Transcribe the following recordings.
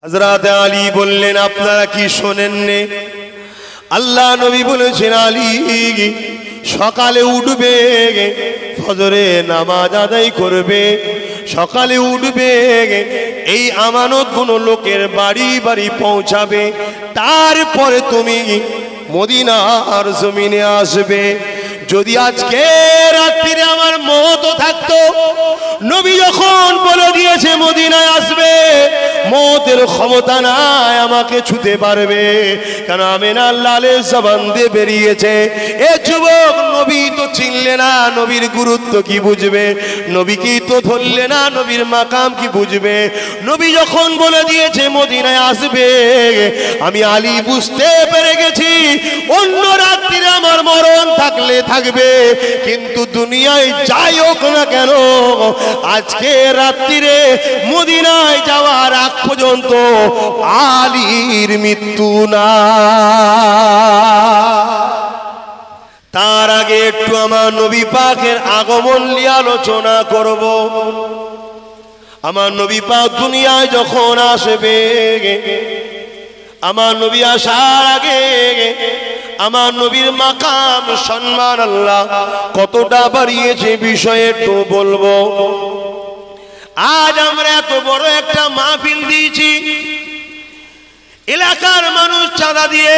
হযরত আলী বললেন, আপনারা কি শোনেননি? আল্লাহ নবী বলেছেন, আলী সকালে উঠবে, ফজরে নামাজ আদায় করবে, সকালে উঠবে, এই আমানত গুলো লোকের বাড়ি বাড়ি পৌঁছাবে, তারপরে তুমি মদিনার জমিনে আসবে। যদি আজকে রাত্রিরে আমার মওত থাকতো, নবী যখন বলে দিয়েছে মদিনায় আসবে, মওতের ক্ষমতা নাই আমাকে ছুতে পারবে, কারণ আমিনা লালের জবান দিয়ে বেরিয়েছে। এ যুবক, নবী তো চিনলে না, নবীর গুরুত্ব কি বুঝবে? নবীকেই তো ধরলে না, নবীর মাকাম কি বুঝবে? নবী যখন বলে দিয়েছে মদিনায় আসবে, আমি আলী বুঝতে পেরে গেছি অন্য রাত্রিরে আমার মরণ থাকলে থাকবে, কিন্তু দুনিয়ায় যাই হোক না কেন আজকে রাত্রিরে মদিনায় যাওয়ার আগ পর্যন্ত আলীর মৃত্যু না। তার আগে একটু আমার নবী পাকের আগমন নিয়ে আলোচনা করব। আমার নবী পাক দুনিয়ায় যখন আসবে, আমার নবী আসার আগে আমার নবীর মাকাম সম্মান আল্লাহ কতটা বাড়িয়েছে বিষয়ে একটু বলবো। আজ আমরা এত বড় একটা মাহফিল দিয়েছি, এলাকার মানুষ চাঁদা দিয়ে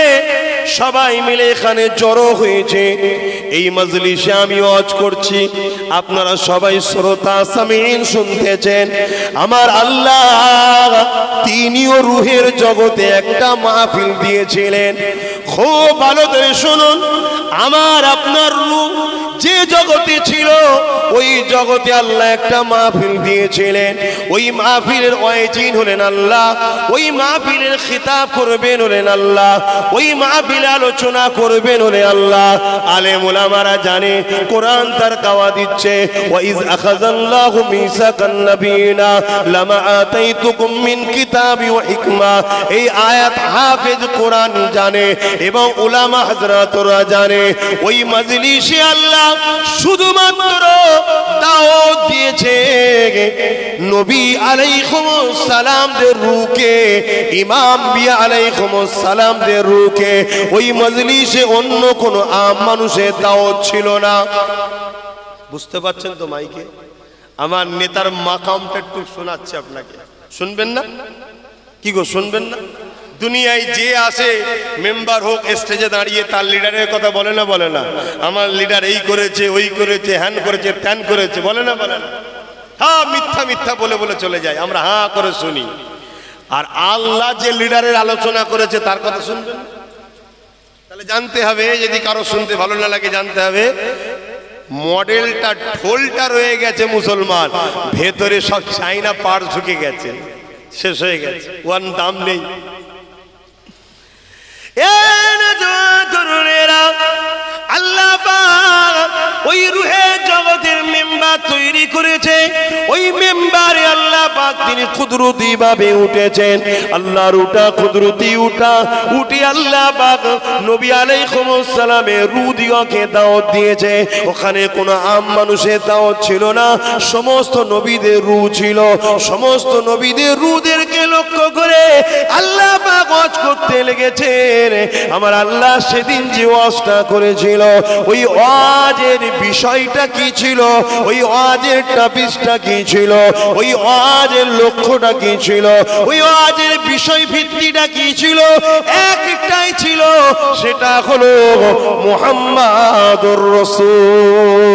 সবাই মিলে এখানে জড়ো হয়েছে। এই মজলিসে আমি ওয়াজ করছি, আপনারা সবাই শ্রোতা সামিন শুনতেছেন। আমার আল্লাহ তিনিও রুহের জগতে একটা মাহফিল দিয়েছিলেন। খুব ভালো করে শুনুন, আমার আপনার রূহ যে জগতে ছিল ওই জগতে আল্লাহ একটা মাহফিল দিয়েছিলেন। ওই মাহফিলের ওয়াজিন হলেন আল্লাহ, ওই মাহফিলের খিতাব করবেন হলেন আল্লাহ, ওই মাহফিলে আলোচনা করবেন হলেন আল্লাহ। আলেম ওলামারা জানে, কোরআন তার কাওয়া দিচ্ছে, ওয়াইজ আখাযাল্লাহু মিসাকান নাবিয়িনা লামা আতাইতুকুম মিন কিতাবি ওয়া হিকমা। এই আয়াত হাফেজ কোরআন জানে এবং উলামা হযরতরা জানে। ওই মজলিসে আল্লাহ শুধুমাত্র দাওয়াত দিয়েছে নবী আলাইহিস সালাম দের রূহকে, ইমাম বিয়া আলাইহিস সালাম দের রূহকে। ওই মজলিসে অন্য কোনো আম মানুষের দাওয়াত ছিল না। বুঝতে পারছেন তো? মাইকে আমার নেতার মাকামটা একটু শোনাচ্ছে আপনাকে, শুনবেন না? কি গো, শুনবেন না? দুনিয়ায় যে আসে মেম্বার হোক, স্টেজে দাঁড়িয়ে তার লিডারের কথা বলে না? বলে না? আমার লিডার এই করেছে, ওই করেছে, হ্যান করেছে, ত্যান করেছে, বলে না? বলে না? হ্যাঁ, মিথ্যা মিথ্যা বলে বলে চলে যায়, আমরা হ্যাঁ করে শুনি। আর আল্লাহ যে লিডারের আলোচনা করেছে তার কথা শুনবেন? তাহলে জানতে হবে, যদি কারো শুনতে ভালো না লাগে জানতে হবে, মডেলটা ঢোলটা রয়ে গেছে মুসলমান, ভেতরে সব চাইনা পার্টস ঢুকে গেছে, শেষ হয়ে গেছে, ওয়ান দাম নেই। আল্লাহ পাক ওই রুহের জগতের মেম্বার তৈরি করেছে। ওই মেম্বারে আল্লাহ পাক তিনি কুদরতি ভাবে উঠেছেন। আল্লাহর উঠা কুদরতি উঠি আল্লাহ পাক নবী আলাইহিস সালামের রূহ দিগকে দাওয়াত দিয়েছে। ওখানে কোনো আম মানুষের দাওয়াত ছিল না, সমস্ত নবীদের রূহ ছিল। সমস্ত নবীদের রূহদেরকে লক্ষ্য করে আল্লাহ পাক ওয়াজ করতে লেগেছেন। আমার আল্লাহ সেদিন যে ওয়াজটা করেছিল, ওই ওয়াজের বিষয়টা কি ছিল, ওই ওয়াজের টপিকটা কি ছিল, ওই ওয়াজের লক্ষ্যটা কি ছিল, ওই ওয়াজের বিষয় ভিত্তিটা কি ছিল, একটাই ছিল, সেটা হলো মুহাম্মাদুর রাসূল।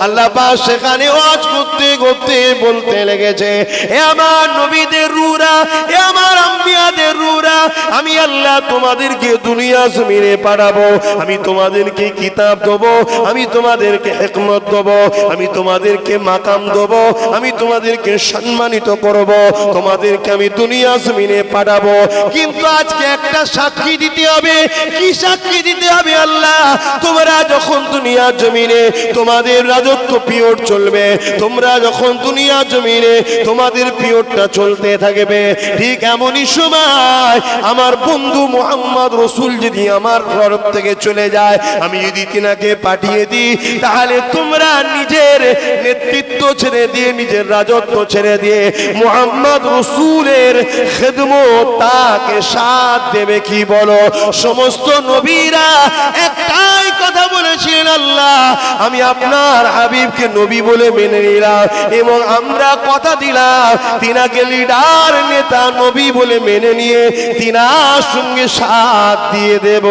আল্লাহ পাক সেখানে ওয়াজ করতে করতে বলতে লেগেছে, এ আমার নবীদের রূহরা, এ আমার আম্বিয়াদের রূহরা, আমি আল্লাহ তোমাদেরকে দুনিয়া জমিনে পাঠাবো, আমি তোমাদেরকে কিতাব দেবো, আমি তোমাদেরকে হিকমত দেবো, আমি তোমাদেরকে মাকাম দেবো, আমি তোমাদেরকে সম্মানিত করব, তোমাদেরকে আমি দুনিয়া জমিনে পাঠাবো। কিন্তু আজকে একটা সাক্ষী দিতে হবে। কি সাক্ষী দিতে হবে? আল্লাহ, তোমরা যখন দুনিয়া জমিনে তোমাদের রাজত্ব পিরিয়ড চলবে, তোমরা যখন দুনিয়া জমিনে তোমাদের পিরিয়ডটা চলতে থাকবে, ঠিক এমনই সময় আমার আমার বন্ধু মুহাম্মদ রসুল যদি আমার ঘর থেকে চলে যায়, আমি যদি তিনাকে পাঠিয়ে দিই, তাহলে তোমরা নিজের নেতৃত্ব ছেড়ে দিয়ে, নিজের রাজত্ব ছেড়ে দিয়ে মুহাম্মদ রসুলের খেদমত তাকে সাথ দেবে কি বলো? সমস্ত নবীরা একটাই কথা বলেছিলেন, আল্লাহ আমি আপনার হাবিবকে নবী বলে মেনে নিলাম এবং আমরা কথা দিলাম তিনাকে লিডার নেতা নবী বলে মেনে নিয়ে তিনার সঙ্গে সাথ দিয়ে দেব।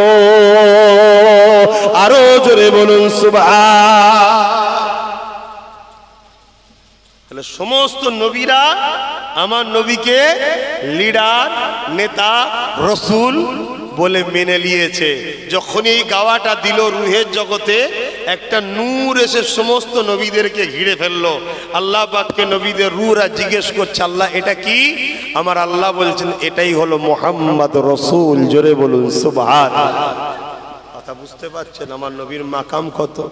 আরো জোরে বলুন সুবহান। তাহলে সমস্ত নবীরা আমার নবীকে লিডার নেতা রসুল বলে মেনে নিয়েছে। যখন এই গাওয়াটা দিল রুহের জগতে, একটা নূর এসে সমস্ত নবীদেরকে ঘিরে ফেললো। আল্লাহ পাককে নবীদের রূহরা জিজ্ঞেস করছে, আল্লাহ এটা কি? আমার আল্লাহ বলছেন এটাই হলো মুহাম্মদ রসুল। জোরে বলুন সুবহান। কথা বুঝতে পারছেন আমার নবীর মাকাম কত?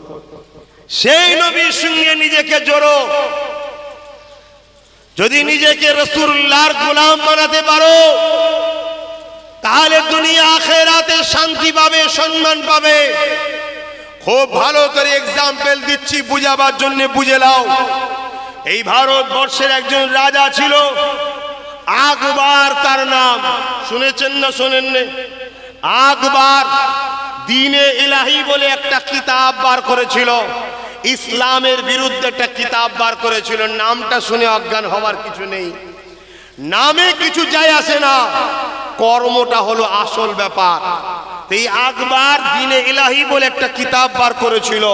সেই নবীর সঙ্গে নিজেকে জড়ো। যদি নিজেকে রাসূলুল্লাহর গোলাম বানাতে পারো, তাহলে দুনিয়া আখিরাতে শান্তি পাবে, সম্মান পাবে। খুব ভালো করে এক্সাম্পল দিচ্ছি বুঝাবার জন্য, বুঝে নাও। এই ভারতবর্ষের একজন রাজা ছিল, আকবর তার নাম। শুনেছেন না শোনেননি? আকবর দ্বীনে ইলাহি বলে একটা কিতাব বার করেছিল, ইসলামের বিরুদ্ধে একটা কিতাব বার করেছিল। নামটা শুনে অজ্ঞান হওয়ার কিছু নেই, নামে কিছু যায় আসে না, কর্মটা হলো আসল ব্যাপার। এই আকবর দ্বীনে ইলাহি বলে একটা কিতাব বার করেছিল।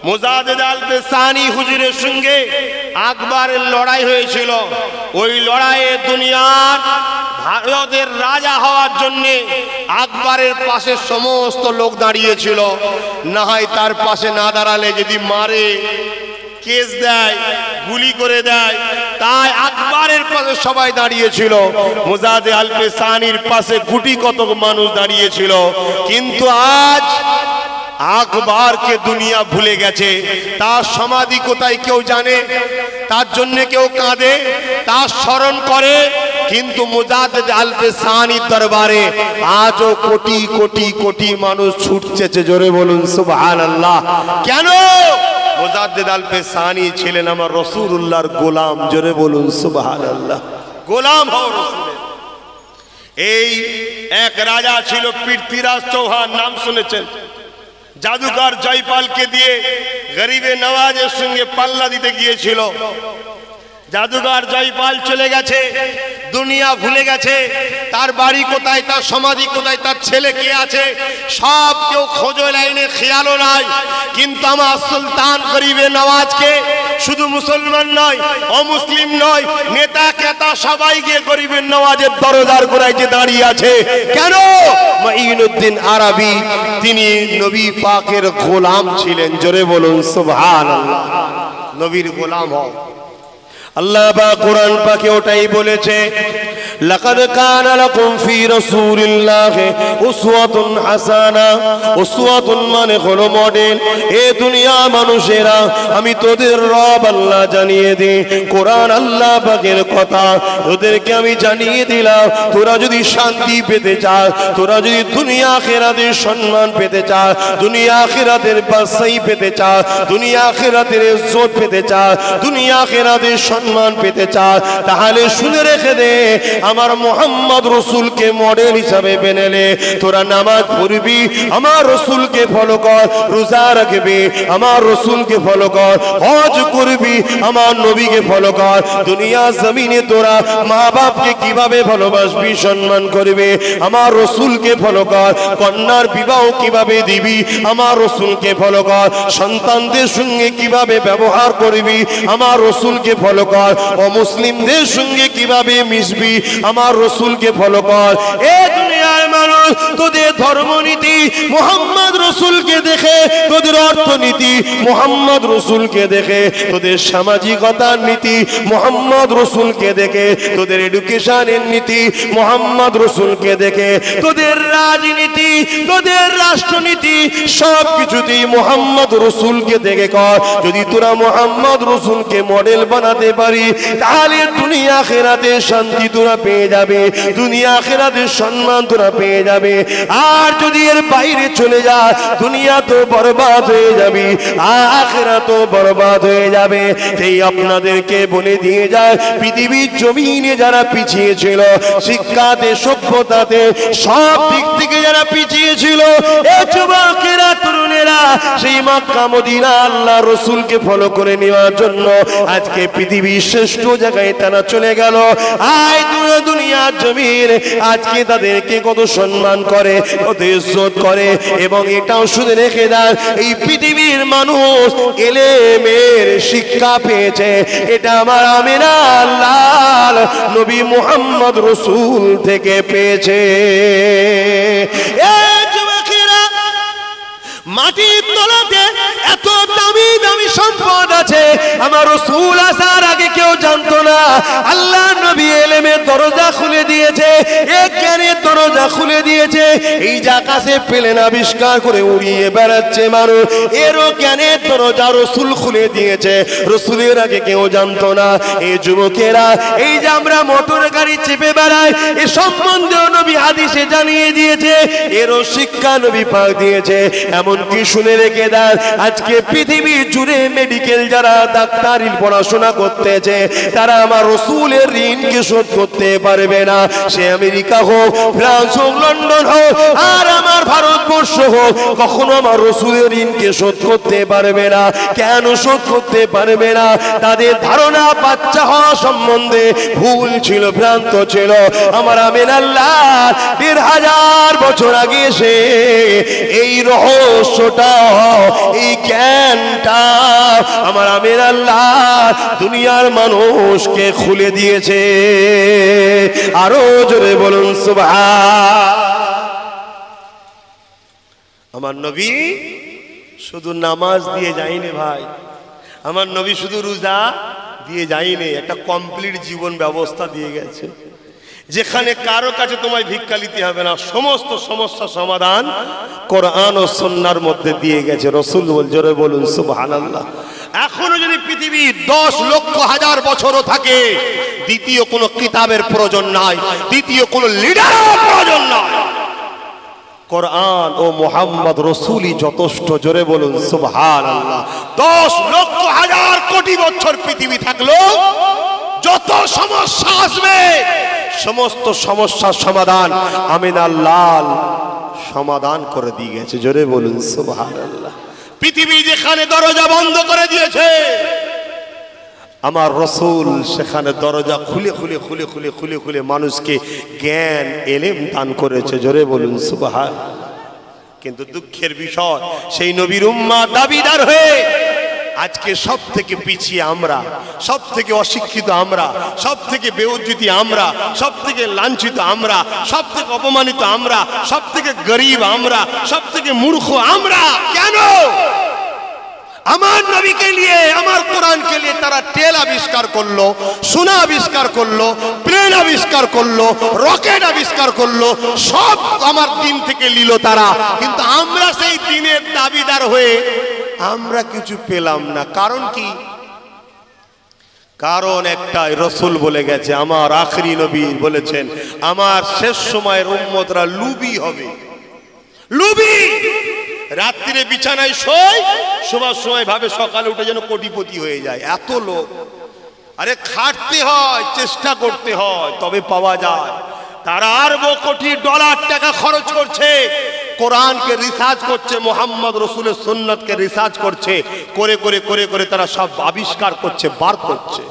মুজাদ্দিদ আল-বেসানি হুজুরের সঙ্গে আকবরের লড়াই হয়েছিল। ওই লড়াইয়ে দুনিয়ার ভারতের রাজা হওয়ার জন্য আকবরের পাশে সমস্ত লোক দাঁড়িয়েছিল। না হয় তার পাশে না দাঁড়ালে যদি মারে, কেস দেয়, গুলি করে দেয়, তাই আকবরের পাশে সবাই দাঁড়িয়েছিল। মুজাদ্দিদ আল-বেসানির পাশে গুটি কত মানুষ দাঁড়িয়েছিল। কিন্তু আজ আকবরকে দুনিয়া ভুলে গেছে। তার সমাধি কোথায় কেউ জানে? তার জন্য কেউ কাঁদে, তার স্মরণ করে। কিন্তু মুজাদ্দিদ আল-বেসানির দরবারে আজও কোটি কোটি কোটি মানুষ ছুটছে। জোরে বলুন সুবহানাল্লাহ। কেন? মুজাদ্দিদ আল-বেসানি ছিলেন আমার রাসূলুল্লাহর গোলাম। জোরে বলুন সুবহানাল্লাহ। গোলাম হও রাসূলের। এই এক রাজা ছিল পৃথ্বীরাজ চৌহান, নাম শুনেছেন? জাদুকর জয়পালকে দিয়ে গরিবে নওয়াজের সঙ্গে পাল্লা দিতে গিয়েছিল। জাদুকর জয়পাল চলে গেছে, দুনিয়া ভুলে গেছে। তার বাড়ি কোথায়, তার সমাধি কোথায়, তার ছেলে কে আছে, সব কেউ খোঁজো লাইনে, খেয়ালও নাই। কিন্তু আমার সুলতান গরিবে নওয়াজকে শুধু মুসলমান নয়, অমুসলিম নয়, নেতা কেতা সবাই গিয়ে গরিবের নওয়াজের দরজার গোড়ায় যে দাঁড়িয়ে আছে। কেন? মুঈনুদ্দিন আরবি তিনি নবী পাকের গোলাম ছিলেন। জোরে বলুন সুবহানাল্লাহ। নবীর গোলাম হও। আল্লাহ পাক কোরআন পাকে ওটাই বলেছে, লাকাদ কানা লাকুম ফি রাসূলিল্লাহি উসওয়াতুন হাসানা। উসওয়াতুন মানে হলো মডেল। এ দুনিয়া মানুষেরা, আমি তোদের রব আল্লাহ জানিয়ে দিই, কোরআন আল্লাহ পাকের কথা তোদেরকে আমি জানিয়ে দিলাম। তোরা যদি শান্তি পেতে চাস, তোরা যদি দুনিয়া আখিরাতের সম্মান পেতে চাস, দুনিয়া আখিরাতের বাদশাহী পেতে চাস, দুনিয়া আখিরাতের ইজ্জত পেতে চাস, দুনিয়া আখিরাতের সম্মান পেতে চাস, তাহলে শুনে রেখে দে, আমার মুহাম্মদ রসুলকে মডেল হিসাবে মেনে নে। তোরা নামাজ পড়বি, আমার রসুলকে ফলো কর। রোজা রাখবি, আমার রসুলকে ফলো কর। হজ করবি, আমার নবীকে ফলো কর। দুনিয়া জমিনে তোরা মা বাপকে কিভাবে ভালোবাসবি, সম্মান করবি, আমার রসুলকে ফলো কর। কন্যার বিবাহ কিভাবে দিবি, আমার রসুলকে ফলো কর। সন্তানদের সঙ্গে কিভাবে ব্যবহার করবি, আমার রসুলকে ফলো কর। অমুসলিমদের সঙ্গে কিভাবে মিশবি, আমার রসুলকে ফলো কর। এ দুনিয়ার মানুষ মানুষ তোদের ধর্মনীতি মুহাম্মদ রাসূলকে দেখে, তোদের অর্থনীতি মুহাম্মদ রাসূলকে দেখে, তোদের সামাজিকতার নীতি মুহাম্মদ রাসূলকে দেখে, তোদের এডুকেশনের নীতি মুহাম্মদ রাসূলকে দেখে, তোদের রাজনীতি তোদের রাষ্ট্রনীতি সব কিছুতেই মুহাম্মদ রাসূলকে দেখে কর। যদি তোরা মুহাম্মদ রাসূলকে মডেল বানাতে পারি তাহলে দুনিয়া আখিরাতে শান্তি তোরা পেয়ে যাবে, দুনিয়া আখিরাতে সম্মান তোরা পেয়ে যাবে। আর যদি এর বাইরে চলে যা দুনিয়া তো বরবাদ হয়ে যাবে, আখিরাত তো বরবাদ হয়ে যাবে। সেই আপনাদেরকে বলে দিয়ে যায় পৃথিবীর জমিনে যারা পিছিয়ে ছিল, শিক্ষাতে সভ্যতাতে সব দিক থেকে যারা পিছিয়ে ছিল, এই যুবকেরা তরুণেরা সেই মক্কা মদিনা আল্লাহ রাসূলকে ফলো করে নেওয়ার জন্য আজকে পৃথিবীর শ্রেষ্ঠ জায়গায় তারা চলে গেল। আয় দুনিয়ার জমিন আজকে তাদেরকে কত সম্মান করে, কত ইজ্জত করে। এবং এটাও শুনে রেখে দেন, এই পৃথিবীর মানুষ এলেমের শিক্ষা পেয়েছে, এটা আমার আমিনা লাল নবী মুহাম্মদ রাসূল থেকে পেয়েছে। মাটির তলাতে এত দামি দামি সম্পদ আছে, আমার রাসূল আসার আগে কেউ জানতো না। আল্লাহ নবী ইলমের দরজা খুলে দিয়েছে, এক জ্ঞানের দরজা খুলে দিয়েছে। এই যে আকাশে প্লেন আবিষ্কার করে উড়িয়ে বেড়াচ্ছে মানুষ, এরও জ্ঞানের দরজা রাসূল খুলে দিয়েছে, রাসূলের আগে কেউ জানতো না। এই যুবকেরা এই যে আমরা মোটর গাড়ি চেপে বেড়াই, এ সম্বন্ধেও নবী হাদিসে জানিয়ে দিয়েছে, এরও শিক্ষা নবী পাক দিয়েছে। এমন কি শুনে রেখে দেন, আজকে পৃথিবী জুড়ে মেডিকেল যারা ডাক্তারি পড়াশোনা করতেছে তারা আমার রাসূলের ঋণকে শোধ করতে পারবে না। সে আমেরিকা হোক, ফ্রান্স হোক, লন্ডন হোক, আর আমার ভারতবর্ষ হোক, কখনো আমার রাসূলের ঋণকে শোধ করতে পারবে না। কেন শোধ করতে পারবে না? তাদের ধারণা বাচ্চা হওয়া সম্বন্ধে ভুল ছিল, ভ্রান্ত ছিল। আমার আমিনাল্লাহ ১৫০০ বছর আগে এসে এই রহস্যটা, এই জ্ঞানটা আমার আমিনাল্লাহ দুনিয়ার মানুষকে খুলে দিয়েছে। আরো জোরে বলুন সুবহান। আমার নবী শুধু নামাজ দিয়ে যায়নি ভাই, আমার নবী শুধু রোজা দিয়ে যায়নি, একটা কমপ্লিট জীবন ব্যবস্থা দিয়ে গেছে, যেখানে কারো কাছে তোমায় ভিক্ষা নিতে হবে না, সমস্ত সমস্যা সমাধান কোরআন ও সুন্নাহর মধ্যে দিয়ে গেছে। রাসূল জোরে বলুন সুবহানাল্লাহ। এখনো যদি পৃথিবী 10 লক্ষ হাজার বছরও থাকে, দ্বিতীয় কোনো কিতাবের প্রয়োজন নাই, দ্বিতীয় কোনো লিডারের প্রয়োজন নাই, কোরআন ও মুহাম্মদ রাসূলই যথেষ্ট। জোরে বলুন সুবহানাল্লাহ। 10 লক্ষ হাজার কোটি বছর পৃথিবী থাকলো, যত সমস্যা আসবে সমস্ত সমস্যার সমাধান আমিনাল্লাহ সমাধান করে দিয়ে গেছে। জোরে বলুন সুবহানাল্লাহ। পৃথিবী যেখানে দরজা বন্ধ করে দিয়েছে, আমার রাসূল সেখানে দরজা খুলে খুলে খুলে খুলে খুলে খুলে মানুষকে জ্ঞান এলেম দান করেছে। জোরে বলুন সুবহানাল্লাহ। কিন্তু দুঃখের বিষয়, সেই নবীর উম্মাহ দাবিদার হয়ে আজকে সব থেকে পিছিয়ে আমরা, সব থেকে অশিক্ষিত আমরা, সব থেকে বেউজ্জতি আমরা, সব থেকে লাঞ্ছিত আমরা, সব থেকে অপমানিত আমরা, সব থেকে গরিব আমরা, সব থেকে মূর্খ আমরা। কেন? আমার নবীকে নিয়ে, আমার কোরআনকে নিয়ে তারা তেল আবিষ্কার করলো, সোনা আবিষ্কার করলো, প্লেন আবিষ্কার করলো, রকেট আবিষ্কার করলো, সব আমার দিন থেকে নিল তারা। কিন্তু আমরা সেই দিনের দাবিদার হয়ে আমরা কিছু পেলাম না। কারণ কি? কারণ একটাই, রাসূল বলে গেছে, আমার আখরি নবী বলেছেন, আমার শেষ সময়ের উম্মতরা লুবি হবে। লুবি, রাত্রিরে বিছানায় শোয়, শোবার সময় ভাবে সকালে উঠে যেন কোটিপতি হয়ে যায়। এত লোক, আরে খাটতে হয়, চেষ্টা করতে হয়, তবে পাওয়া যায়। তারা আরব কোটি ডলার টাকা খরচ করছে, কোরআনকে রিসার্চ করছে, মুহাম্মদ রাসূলের সুন্নাতকে রিসার্চ করছে, করে করে করে করে তারা সব আবিষ্কার করছে, বার করছে।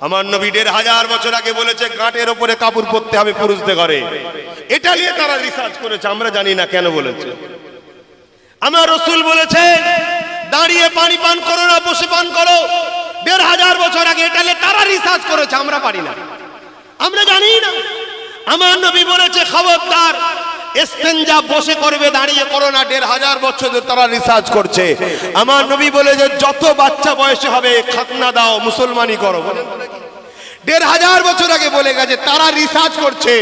আমার নবী ১৫০০ বছর আগে বলেছে গাঁটের ওপরে কাপড় পরতে হবে পুরুষদের ঘরে, এটা নিয়ে তারা রিসার্চ করেছে, আমরা জানি না কেন বলেছে। আমার রাসূল বলেছে দাঁড়িয়ে পানি পান করো না, বসে পান করো, ১৫০০ বছর আগে এটা নিয়ে তারা রিসার্চ করেছে, আমরা পারি না, আমরা জানি না। আমার নবী বলেছে খবরদার ইস্তেঞ্জা বসে করবে, দাঁড়িয়ে করো না। 1500 বছর ধরে তারা রিসার্চ করছে। আমার নবী বলে যে যত বাচ্চা বয়সে হবে খাতনা দাও, মুসলমানি করো। 1500 বছর আগে বলে গেছে, তারা রিসার্চ করছে।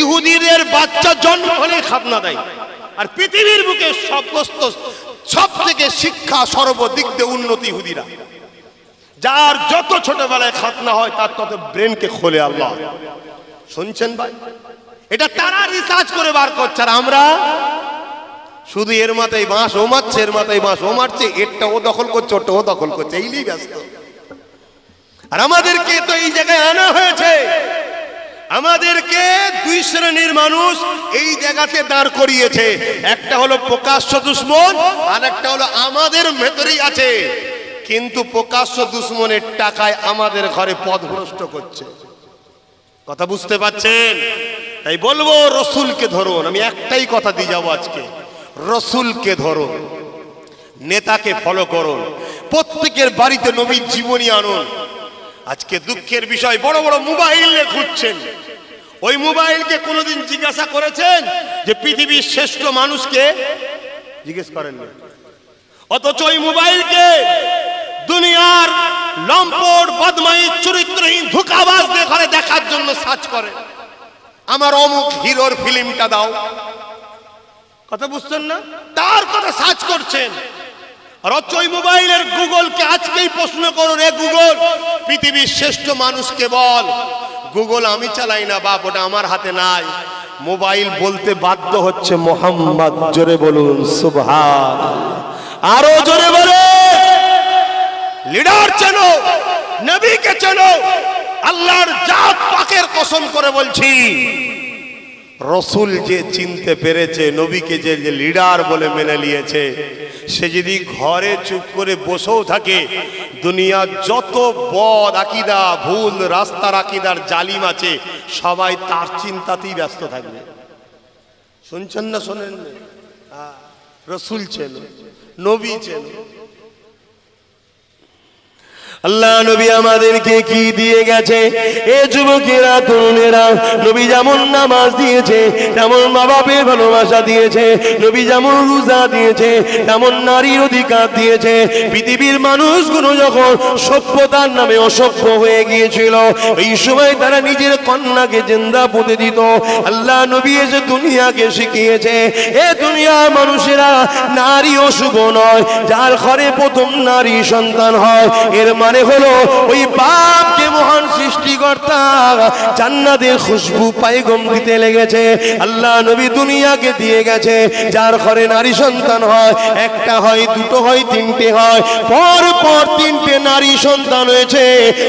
ইহুদিদের বাচ্চা জন্ম হলে খাতনা দেয়। আর পৃথিবীর বুকে সব থেকে শিক্ষা সর্বদিক দিয়ে উন্নতি ইহুদিরা। যার যত ছোটবেলায় খাতনা হয় তার তত ব্রেনকে খোলে আল্লাহ। শুনছেন ভাই? এটা তারা রিসার্চ করে বার করছে। আর আমরা শুধু এর মাথায় বাঁশ ও মারছে, এর মাথায় বাঁশ ও মারছে, এরটা ও দখল করছে, ওটা ও দখল করছে, এই নিয়ে ব্যস্ত। আর আমাদেরকে তো এই জায়গায় আনা হয়েছে, আমাদেরকে দুই শ্রেণীর মানুষ এই জায়গাতে দাঁড় করিয়েছে। একটা হলো প্রকাশ্য দুশমন, আর একটা হলো আমাদের ভেতরেই আছে কিন্তু প্রকাশ্য দুশমনের টাকায় আমাদের ঘরে পথভ্রষ্ট করছে। কথা বুঝতে পারছেন? তাই বলবো রসুলকে ধরুন। আমি একটাই কথা দিয়ে যাবো আজকে, রসুলকে ধরুন, নেতাকে ফলো করুন, প্রত্যেকের বাড়িতে নবীর জীবনী আনুন। আজকে দুঃখের বিষয়, বড় বড় মোবাইল খুঁজছেন, ওই মোবাইলকে কোনোদিন জিজ্ঞাসা করেছেন যে পৃথিবীর শ্রেষ্ঠ মানুষকে? জিজ্ঞেস করেন না। অথচ ওই মোবাইলকে দুনিয়ার লম্পট বদমাইশ চরিত্রহীন ধোঁকাবাজদের ঘরে দেখার জন্য সার্চ করে, আমার অমুক হিরোর ফিল্মটা দাও। কথা বুঝছেন না? তার কথা সার্চ করছেন। আর ওই মোবাইলের গুগলকে আজকেই প্রশ্ন করুন, রে গুগল পৃথিবীর শ্রেষ্ঠ মানুষকে বল। গুগল আমি চালাই না বাপ, ওটা আমার হাতে নাই। মোবাইল বলতে বাধ্য হচ্ছে মোহাম্মদ। জোরে বলুন সুবহানাল্লাহ, আরো জোরে বলে। লিডার চেনো, নবীকে চেনো। আল্লাহর জাত পাকের কসম করে বলছি, রসুল যে চিনতে পেরেছে, নবীকে যে লিডার বলে মেনে নিয়েছে, সে যদি ঘরে চুপ করে বসেও থাকে, দুনিয়ার যত বদ আকিদা, ভুল রাস্তার আকিদার জালিম আছে, সবাই তার চিন্তাতেই ব্যস্ত থাকবে। শুনছেন না? শোনেন না? রসুল চেন, নবী চেন। আল্লাহ নবী আমাদেরকে কি দিয়ে গেছে? এ যুবকেরা, তরুণেরা, নবী যেমন নামাজ দিয়েছে, তেমন মা বাপের ভালোবাসা দিয়েছে। নবী যেমন রোজা দিয়েছে, তেমন নারীর অধিকার দিয়েছে। পৃথিবীর মানুষগুলো যখন সভ্যতার নামে অসভ্য হয়ে গিয়েছিল, এই সময় তারা নিজের কন্যাকে জিন্দা পুঁতে দিত। আল্লাহ নবী এসে দুনিয়াকে শিখিয়েছে, এ দুনিয়ার মানুষেরা, নারী অশুভ নয়। যার ঘরে প্রথম নারী সন্তান হয়, এর মানে হলো ওই বাপকে মহান সৃষ্টিকর্তা জান্নাতের খুশবু পায়গম দিতে লেগেছে। আল্লাহ নবী দুনিয়াকে দিয়ে গেছে, যার ঘরে নারী সন্তান হয়, একটা হয়, দুটো হয়, তিনটে হয়, পর পর তিনটে নারী সন্তান হয়েছে।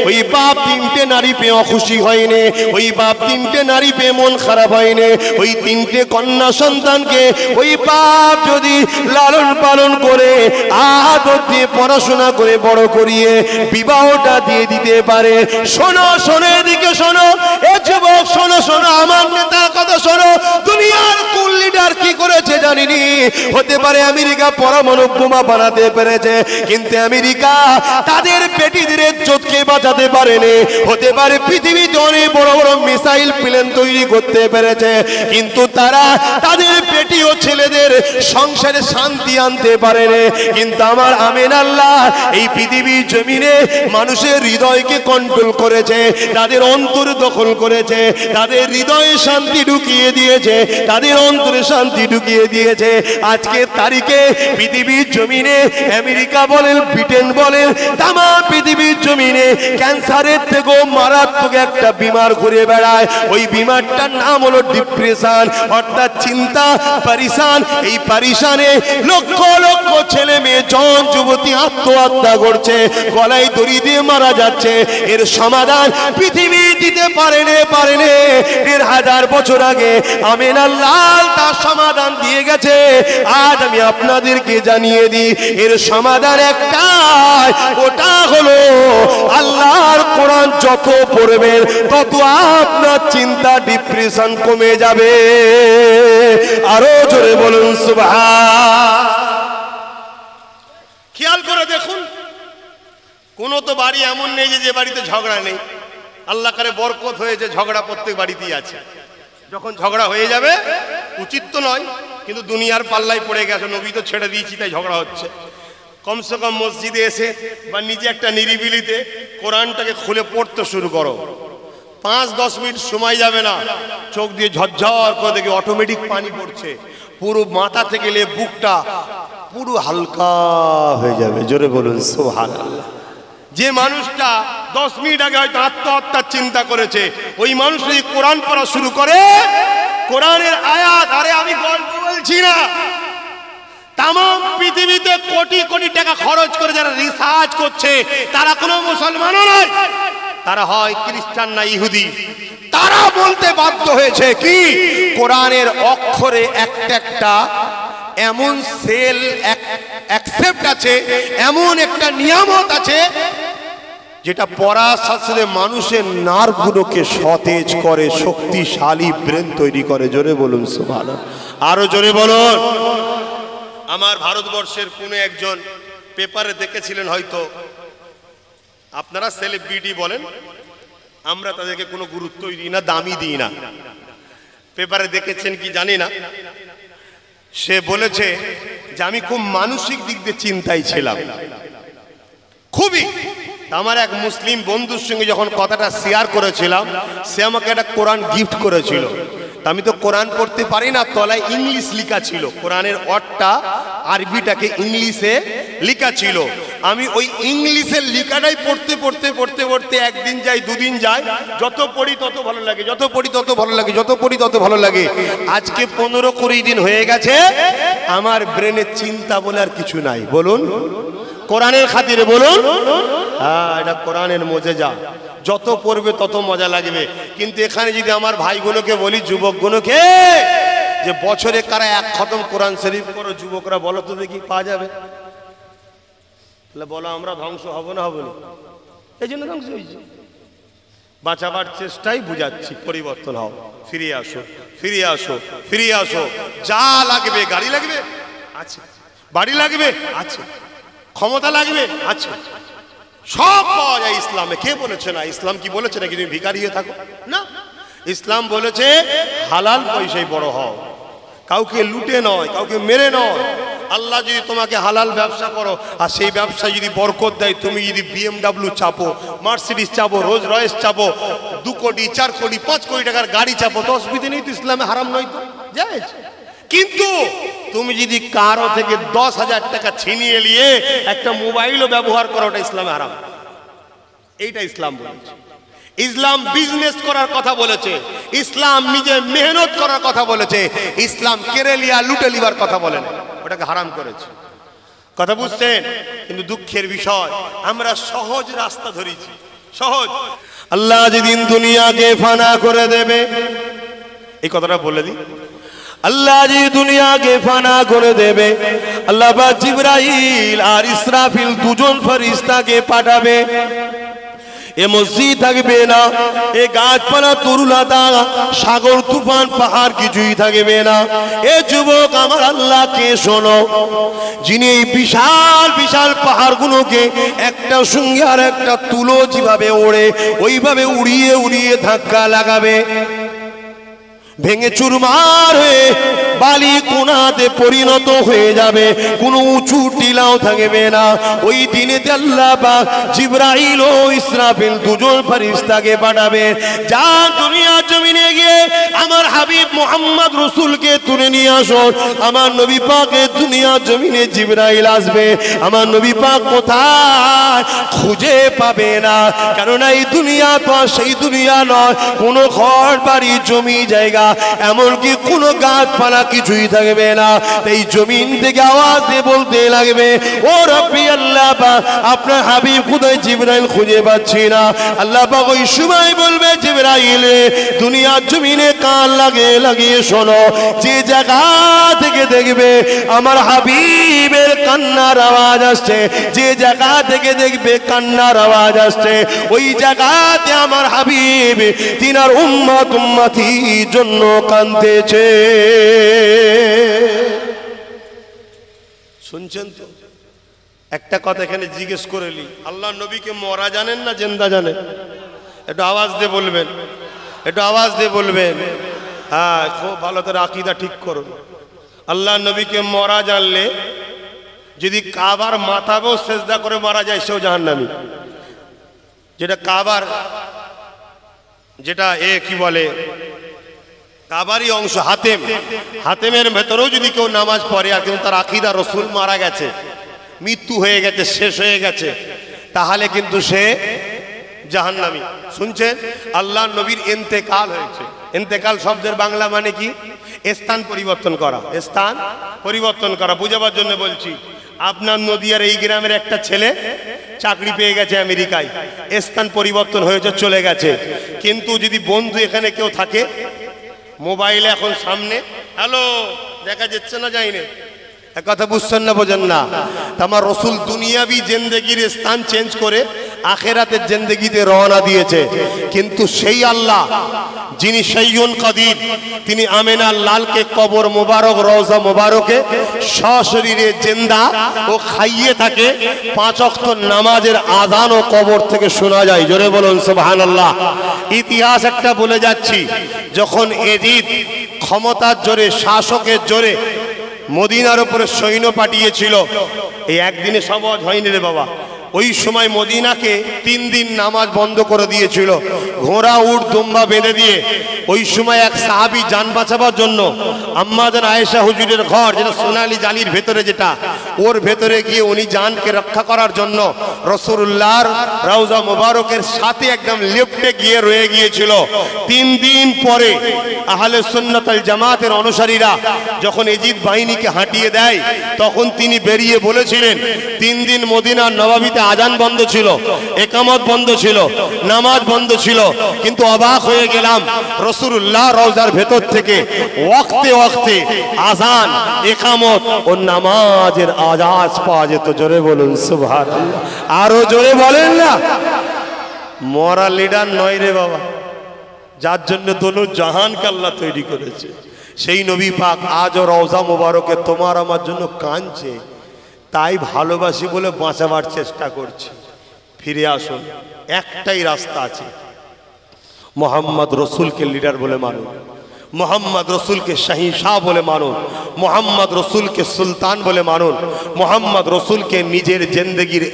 ওই বাপ তিনটে নারী পেয়ে অখুশি হয়নি, ওই বাপ তিনটে নারী পেয়ে মন খারাপ হয়নি। ওই তিনটে কন্যা সন্তানকে ওই বাপ যদি লালন পালন করে, আদর দিয়ে পড়াশোনা করে বড় করিয়ে বিবাহটা দিয়ে দিতে পারে। শোনো, শোনো, এদিকে শোনো, এ যুবক শোনো, শোনো, আমার নেতার কথা শোনো। দুনিয়ার কোন লিডার কি করেছে জানিনি। হতে পারে আমেরিকা পরমাণু বোমা বানাতে পেরেছে, কিন্তু আমেরিকা তাদের পেটিদের ইজ্জতকে বাঁচাতে পারেনি। হতে পারে পৃথিবীতে অনেক বড় বড় মিসাইল প্লেন তৈরি করতে পেরেছে, কিন্তু তারা তাদের পেটি ও ছেলেদের সংসারে শান্তি আনতে পারেনি। কিন্তু আমার আমিন আল্লাহ এই পৃথিবীর জমিনে মানুষের হৃদয়কে কন্ট্রোল করেছে, তাদের অন্তর দখল করেছে, তাদের হৃদয়ে শান্তি ঢুকিয়ে দিয়েছে, তাদের অন্তরে শান্তি ঢুকিয়ে দিয়েছে। আজকের তারিখে পৃথিবীর জমিনে আমেরিকা বলেন, ব্রিটেন বলেন, তামাম পৃথিবীর জমিনে ক্যান্সারের থেকেও মারাত্মক একটা বিমার ঘুরে বেড়ায়। ওই বিমারটার নাম হলো ডিপ্রেশন, অর্থাৎ চিন্তা, পরিশান। এই পরিশানে লক্ষ লক্ষ ছেলে মেয়ে, জন যুবতী আত্মহত্যা করছে, গলায় দড়ি দিয়ে মারা যাচ্ছে। এর সমাধান পৃথিবী দিতে পারেনি। 1500 বছর আগে আমিন আল্লাহ তার সমাধান দিয়ে গেছে। আজ আমি আপনাদেরকে জানিয়ে দিই, এর সমাধান একটাই, ওটা হলো আল্লাহর কোরআন যত পড়বেন তত আপনার চিন্তা, ডিপ্রেশন কমে যাবে। আরো জোরে বলুন সুবহান। খেয়াল করে দেখুন, কোন তো বাড়ি এমন নেই যে বাড়িতে ঝগড়া নেই। আল্লাহ করে বরকত হয়েছে, ঝগড়া প্রত্যেক বাড়িতেই আছে। যখন ঝগড়া হয়ে যাবে উচিত তো নয়, কিন্তু দুনিয়ার পাল্লায় পড়ে গেছে, নবী তো ছেড়ে দিয়েছি তাই ঝগড়া হচ্ছে। কমসে কম মসজিদে এসে বা নিজে একটা নিরিবিলিতে কোরআনটাকে খুলে পড়তে শুরু করো। 5-10 মিনিট সময় যাবে না, চোখ দিয়ে ঝরঝর করে দেখে অটোমেটিক পানি পড়ছে, পুরো মাথা থেকে লে বুকটা পুরো হালকা হয়ে যাবে। জোরে বলুন সুবহানাল্লাহ। যে মানুষটা 10 মিনিট আগে হয়তো আত্মহত্যার চিন্তা করেছে, ওই মানুষ যদি কোরআন পড়া শুরু করে, কোরআনের আয়াত, আরে আমি গল্প বলছি না, তাম পৃথিবীতে কোটি কোটি টাকা খরচ করে যারা রিসার্চ করছে, তারা কোনো মুসলমানও নয়, তারা হয় খ্রিস্টান না ইহুদি। তারা বলতে বাধ্য হয়েছে কি, কোরআনের অক্ষরে একটা একটা এমন সেল অ্যাকসেপ্ট আছে, এমন একটা নিয়ামত আছে যেটা পড়ার সাথে মানুষের নার্ভগুলোকে সতেজ করে, শক্তিশালী ব্রেন তৈরি করে। জোরে বলুন সুবহানাল্লাহ, আরো জোরে বলুন। আমার ভারতবর্ষের কোনো একজন পেপারে দেখেছিলেন হয়তো, আপনারা সেলিব্রিটি বলেন, আমরা তাদেরকে কোনো গুরুত্বই দিই না, দামই দিই না। পেপারে দেখেছেন কি জানি না, সে বলেছে যে আমি খুব মানসিক দিক দিয়ে চিন্তায় ছিলাম, খুবই। আমার এক মুসলিম বন্ধুর সঙ্গে যখন কথাটা শেয়ার করেছিলাম, সে আমাকে একটা কোরআন গিফট করেছিল। আমি তো কোরআন পড়তে পারি না, তলায় ইংলিশ লেখা ছিল, কোরআনের অর্থটা আরবিটাকে ইংলিশে লেখা ছিল। আমি ওই ইংলিশের লেখাটাই পড়তে পড়তে পড়তে পড়তে একদিন যাই, দুদিন যায়, যত পড়ি তত ভালো লাগে, যত পড়ি তত ভালো লাগে, যত পড়ি তত ভালো লাগে। আজকে 15-20 দিন হয়ে গেছে, আমার ব্রেনে চিন্তা বলে আর কিছু নাই। বলুন কোরআনের খাতিরে বলুন। হ্যাঁ, এটা কোরআনের মজেজা, যত পড়বে তত মজা লাগবে। কিন্তু এখানে যদি আমার ভাইগুলোকে বলি, যুবকগুলোকে, যে বছরে কারা 1 খতম কোরআন শরীফ করো, যুবকরা বলো তো দেখি, পাওয়া যাবে? বলো আমরা ধ্বংস হব না, হব না? এই জন্য ধ্বংস হয়েছে। বাঁচাবার চেষ্টাই বুঝাচ্ছি, পরিবর্তন হও, ফিরে আসো, ফিরে আসো, ফিরে আসো। যা লাগবে, গাড়ি লাগবে আছে, বাড়ি লাগবে আছে, ক্ষমতা লাগবে আছে, সব পাওয়া যায় ইসলামে। কে বলেছে না? ইসলাম কি বলেছে নাকি তুমি ভিখারি হয়ে থাকো? না, ইসলাম বলেছে হালাল পয়সায় বড় হও, কাউকে লুটে নয়, কাউকে মেরে নয়। আল্লাহ যদি তোমাকে হালাল ব্যবসা করো, আর সেই ব্যবসা যদি বরকত দেয়, তুমি যদি BMW চাপো, মার্সিডিস চাপো, রোজ রয়েস চাপো, 2 কোটি 4 কোটি 5 কোটি টাকার গাড়ি চাপো, তো অসুবিধা নেই, তো ইসলামে হারাম নয়, তো জায়েজ। কিন্তু তুমি যদি কারো থেকে 10,000 টাকা ছিনিয়ে নিয়ে একটা মোবাইলও ব্যবহার করো, ওটা ইসলামে হারাম। এইটা ইসলাম বলেছে। ইসলাম বিজনেস করার কথা বলেছে, ইসলাম নিজে মেহনত করার কথা বলেছে, ইসলাম কেড়ে লিয়া লুটে লিবার কথা বলেন, ওটাকে হারাম করেছে। কথা বুঝছেন? কিন্তু দুঃখের বিষয়, আমরা সহজ রাস্তা ধরেছি, সহজ। আল্লাহ যেদিন দুনিয়াকে ফানা করে দেবে, এই কথাটা বলে দিই, আল্লাহ যে দুনিয়াকে ফানা করে দেবে, আল্লাহ পাক জিবরাইল আর ইসরাফিল দুজন ফেরেশতাকে পাঠাবে। এ মসজিদ থাকবে না, এ গাছপালা তরুলতা, সাগর তুফান পাহাড় কিছুই থাকবে না। এ যুবক আমার আল্লাহকে শোনো, যিনি এই বিশাল বিশাল পাহাড়গুলোকে একটা সঙ্গে আর একটা তুলো যেভাবে ওড়ে, ওইভাবে উড়িয়ে উড়িয়ে ধাক্কা লাগাবে, ভেঙে চুরমার হয়ে বালি কোনাতে পরিণত হয়ে যাবে, কোনো উঁচু টিলাও থাকবে না। ওই দিনেতে আল্লাহ পাক জিবরাইল ও ইসরাফিল দুজন ফেরেশতাকে পাঠাবে, যা দুনিয়া জমিনে গিয়ে আমার হাবিব মুহাম্মদ রাসূলকে তুলে নিয়ে আসো। আমার নবী পাকের দুনিয়া জমিনে জিবরাইল আসবে, আমার নবী পাক কোথায় খুঁজে পাবে না, কেননা এই দুনিয়া তো সেই দুনিয়া নয়, কোনো ঘর বাড়ি জমি জায়গা এমনকি কোনো গাছপালা কিছুই থাকবে না। এই জমিন থেকে আওয়াজ দিয়ে বলতে লাগবে, ও রব্বি আল্লাহ পাক, আপনার হাবিব কোথায়? জিবরাইল খুঁজে পাচ্ছি না। আল্লাহ পাক ওই সময় বলবে, জিবরাইল দুনিয়ার জমিনে কান লাগিয়ে শোনো, যে জায়গা থেকে দেখবে আমার হাবিবের কান্নার আওয়াজ আসছে, যে জায়গা থেকে দেখবে কান্নার আওয়াজ আসছে, ওই জায়গাতে আমার হাবিব তিনার উম্মতির জন্য কাঁদতেছে। শুনছেন তো? একটা কথা এখানে জিজ্ঞেস করে নি, আল্লাহ নবীকে মরা জানেন না জিন্দা জানেন? একটু আওয়াজ দিয়ে বলবেন, একটু আওয়াজ দিয়ে বলবেন। হ্যাঁ, খুব ভালো করে আকীদা ঠিক করুন। আল্লাহ নবীকে মরা জানলে যদি কাবার মাথাবেও সেজদা করে মারা যায় সেও জাহান্নামী। যেটা কাবার, যেটা কি বলে, কাবারই অংশ হাতেম, হাতেমের ভেতরেও যদি কেউ নামাজ পড়ে আর কিন্তু তার আকীদা রসুল মারা গেছে, মৃত্যু হয়ে গেছে, শেষ হয়ে গেছে, তাহলে কিন্তু সে জাহান্নামী। শুনছেন, আল্লাহ নবীর ইন্তেকাল হয়েছে। ইন্তেকাল শব্দের বাংলা মানে কি? স্থান পরিবর্তন করা। স্থান পরিবর্তন করা বোঝাবার জন্য বলছি। আপনার নদিয়ার এই গ্রামের একটা ছেলে চাকরি পেয়ে গেছে আমেরিকায়, স্থান পরিবর্তন হয়েছে, চলে গেছে। কিন্তু যদি বন্ধু এখানে কেউ থাকে, মোবাইলে এখন সামনে হ্যালো দেখা যাচ্ছে না, যায়নি, এক কথা বুঝছেন না, বোঝেন না? আমার রসুল দুনিয়াবি জিন্দেগির স্থান চেঞ্জ করে আখেরাতের জিন্দেগিতে রওনা দিয়েছে। কিন্তু সেই আল্লাহ যিনি শাইউন কাদির, তিনি আমেনার লালকে কবর মোবারক, রওজা মোবারকে সশরীরে জিন্দা ও খাইয়ে থাকে। 5 ওয়াক্ত নামাজের আযান ও কবর থেকে শোনা যায়। জোরে বলুন সুবহানাল্লাহ। ইতিহাস একটা বলে যাচ্ছি, যখন এজিদ ক্ষমতার জোরে, শাসকের জোরে মদিনার উপরে সৈন্য পাঠিয়েছিল, এই একদিনে সব হয়নি রে বাবা। ওই সময় মদিনাকে 3 দিন নামাজ বন্ধ করে দিয়েছিল, ঘোড়া উট দুম্বা বেঁধে দিয়ে। ওই সময় এক সাহাবী জান বাঁচাবার জন্য আম্মাজান আয়েশা হুজুরের ঘর, যেটা সোনালী জালির ভেতরে, যেটা ওর ভেতরে গিয়ে উনি জানকে রক্ষা করার জন্য রাসূলুল্লাহর রওজা মোবারকের সাথে একদম লেফটে গিয়ে রয়ে গিয়েছিল। 3 দিন পরে আহলে সুন্নাত ওয়াল জামাতের অনুসারীরা যখন এজিদ বাহিনীকে হাঁটিয়ে দেয়, তখন তিনি বেরিয়ে বলেছিলেন, 3 দিন মদিনার নবাবিতে আজান বন্ধ ছিল, একামত বন্ধ ছিল, নামাজ বন্ধ ছিল, কিন্তু অবাক হয়ে গেলাম রাসূলুল্লাহ রওজার ভেতর থেকে ওয়াক্তে ওয়াক্তে আজান, একামত ও নামাজের আওয়াজ পাওয়া যেত। জোরে বলুন সুবহানাল্লাহ। আরো জোরে বলেন না। মরা লিডার নয় রে বাবা, যার জন্য দোনো জাহানকে আল্লাহ তৈরি করেছে, সেই নবী পাক আজও রওজা মোবারকে তোমার আমার জন্য কাঁদছে। তাই ভালোবাসি বলে বাঁচাবার চেষ্টা করছি। ফিরে আসুন, একটাই রাস্তা আছে, মোহাম্মদ রসুলকে লিডার বলে মানুন, মোহাম্মদ রসুলকে শাহিনশাহ বলে মানুন, মোহাম্মদ রসুলকে সুলতান বলে মানুন, মোহাম্মদ রসুলকে নিজের জিন্দেগির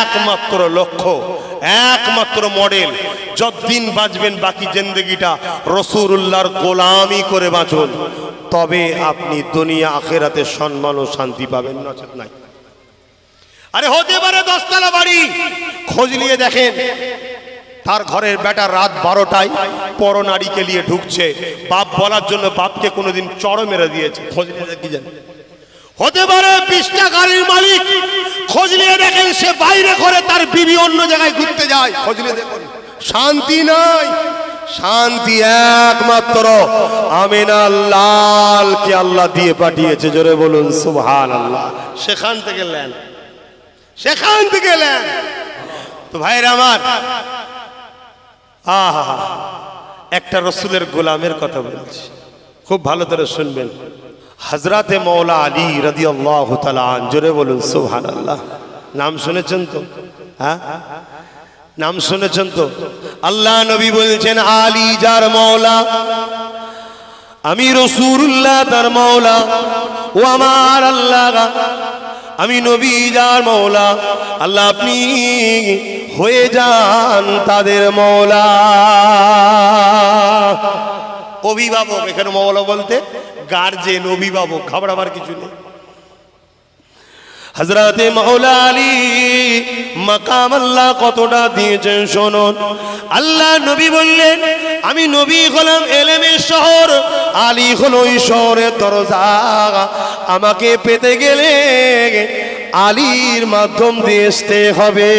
একমাত্র লক্ষ্য, একমাত্র মডেল। যতদিন বাঁচবেন বাকি জিন্দেগিটা রাসূলুল্লাহর গোলামি করে বাঁচুন, তবে আপনি দুনিয়া আখেরাতে সম্মান ও শান্তি পাবেন, নচেত নাই। আরে হতে পারে 10 তলা বাড়ি, খোঁজ নিয়ে দেখেন তার ঘরের বেটা রাত 12টায় পর নারীকে নিয়ে ঢুকছে, বাপ বলার জন্য বাপকে কোনোদিন চড় মেরে দিয়েছে, খোঁজ নিয়ে দেখি যান। হতে পারে 20টা গাড়ির মালিক, খোঁজ নিয়ে দেখেন সে বাইরে করে তার বিবি অন্য জায়গায় ঘুরতে যায়, খোঁজ নিয়ে দেখুন। শান্তি নাই, শান্তি একমাত্র আমিনার লালকে আল্লাহ দিয়ে পাঠিয়েছে। জোরে বলুন সুবহানাল্লাহ। সেখান থেকে নেন, সেখান থেকে নেন। তো ভাইরা আমার, আহা, একটা রসুলের গোলামের কথা বলছি, খুব ভালো করে শুনবেন। হযরতে মৌলা আলী রাদিয়াল্লাহু তাআলা আনহু। জোরে বলুন সুবহানাল্লাহ। নাম শুনেছেন তো? হ্যাঁ, নাম শুনেছেন তো? আল্লাহ নবী বলছেন, আলী যার মৌলা, আমি রাসূলুল্লাহ তার মৌলা। ও আমার আল্লাহ, আমি নবী যার মৌলা, আল্লাহ আপনি হয়ে যান তাদের মৌলা। অভিভাবক, এখানে মৌলা বলতে গার্জেন, অভিভাবক, ঘাবড়াবার কিছু নেই। হযরতে মাওলা আলী মাকাম আল্লাহ কতটা দিয়েছেন শুনুন। আল্লাহ নবী বললেন, আমি নবী হলাম এলেমের শহর, আলী হলো ওই শহরের দরজা। আমাকে পেতে গেলে আলীর মাধ্যম দিয়ে আসতে হবে।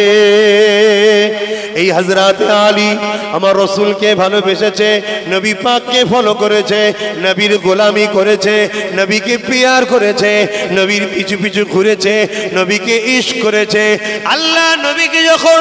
এই হযরতে আলী আমার রসুলকে ভালোবেসেছে, নবী পাককে ফলো করেছে, নবীর গোলামি করেছে, নবীকে পিয়ার করেছে, নবীর পিছু পিছু ঘুরেছে, নবীকে ইশক করেছে। আল্লাহ নবীকে যখন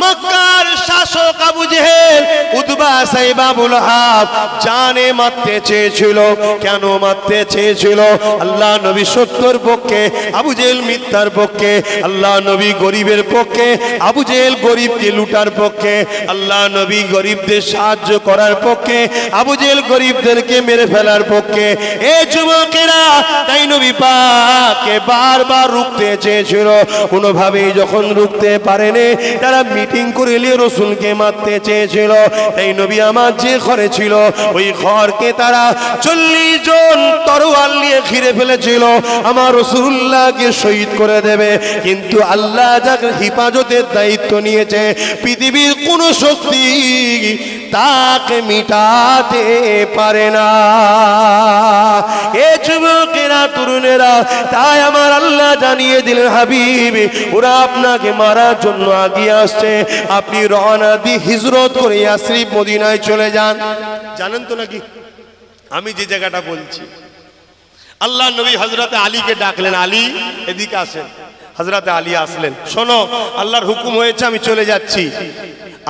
মক্কার শাসক আবু জেহেল, উতবা, সাইবা, আবু লাহাব জানে মারতে চেয়েছিল, কেন মারতে চেয়েছিল? আল্লাহ নবী সত্যর পক্ষে, আবু জেহেল মিথ্যার পক্ষে, আল্লাহ নবী গরিবের পক্ষে, আবু জেহেল গরিবকে লুটার পক্ষে, আল্লাহ নবী গরিবদের সাহায্য করার পক্ষে, আবু জেহেল গরিবদেরকে মেরে ফেলার পক্ষে। এ যুবকেরা, তাই নবী পাককে বারবার রুখতে চেয়েছিল, কোনোভাবেই যখন রুখতে পারেনি, তারা মিটিং করে নিয়ে রসুলকে মারতে চেয়েছিল। তাই নবী আমার যে ঘরে ছিল, ওই ঘরকে তারা 40 জন তরোয়াল নিয়ে ঘিরে ফেলেছিল, আমার রাসূলুল্লাহকে শহীদ করে দেবে। কিন্তু আল্লাহ যাকে হিফাজতের দায়িত্ব নিয়েছে, পৃথিবীর কোন শক্তি তাকে মিটাতে পারে না। এ যুবকেরা, তরুণেরা, তাই আমার আল্লাহ জানিয়ে দিলেন, হাবিব, ওরা আপনাকে মারার জন্য আগিয়ে আসছে, আপনি রওনা দিয়ে হিজরত করে ইয়াসরিব মদিনায় চলে যান। জানেন তো নাকি আমি যে জায়গাটা বলছি? আল্লাহ নবী হযরতে আলীকে ডাকলেন, আলী এদিকে আসেন। হযরতে আলী আসলেন, শোনো, আল্লাহর হুকুম হয়েছে, আমি চলে যাচ্ছি,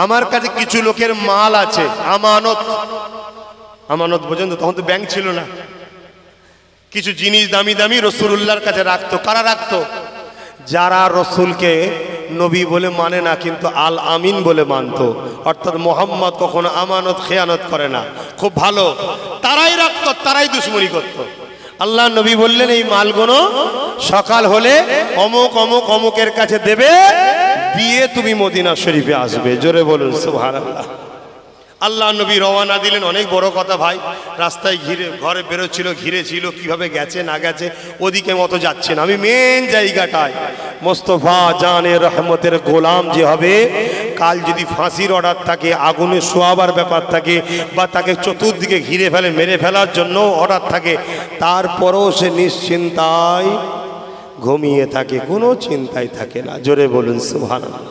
আমার কাছে কিছু লোকের মাল আছে, আমানত। আমানত বোঝেন তো? তখন তো ব্যাংক ছিল না। কিছু জিনিস দামি দামি রাসূলুল্লাহর কাছে রাখতো। কারা রাখতো? যারা রসুলকে নবী বলে মানে না, কিন্তু আল আমিন বলে মানতো, অর্থাৎ মোহাম্মদ কখনো আমানত খেয়ানত করে না, খুব ভালো, তারাই রাখতো, তারাই দুশ্মনী করতো। আল্লাহ নবী বললেন, এই মালগুলো সকাল হলে অমুক অমুক অমুকের কাছে দেবে, দিয়ে তুমি মদিনা শরীফে আসবে। জোরে বলুন সুবহানাল্লাহ। আল্লাহ নবী রওনা দিলেন। অনেক বড় কথা ভাই, রাস্তায় ঘিরে ঘরে বেরোচ্ছিল, ঘিরে ছিল, কিভাবে গেছে না গেছে ওদিকে মতো যাচ্ছে না। আমি মেন জায়গাটায়, মোস্তফা জানের রহমতের গোলাম যে হবে, কাল যদি ফাঁসির অর্ডার থাকে, আগুনে শোয়াবার ব্যাপার থাকে, বা তাকে চতুর্দিকে ঘিরে ফেলে মেরে ফেলার জন্য অর্ডার থাকে, তারপরও সে নিশ্চিন্তায় ঘুমিয়ে থাকে, কোনো চিন্তাই থাকে না। জোরে বলুন সুবহানাল্লাহ।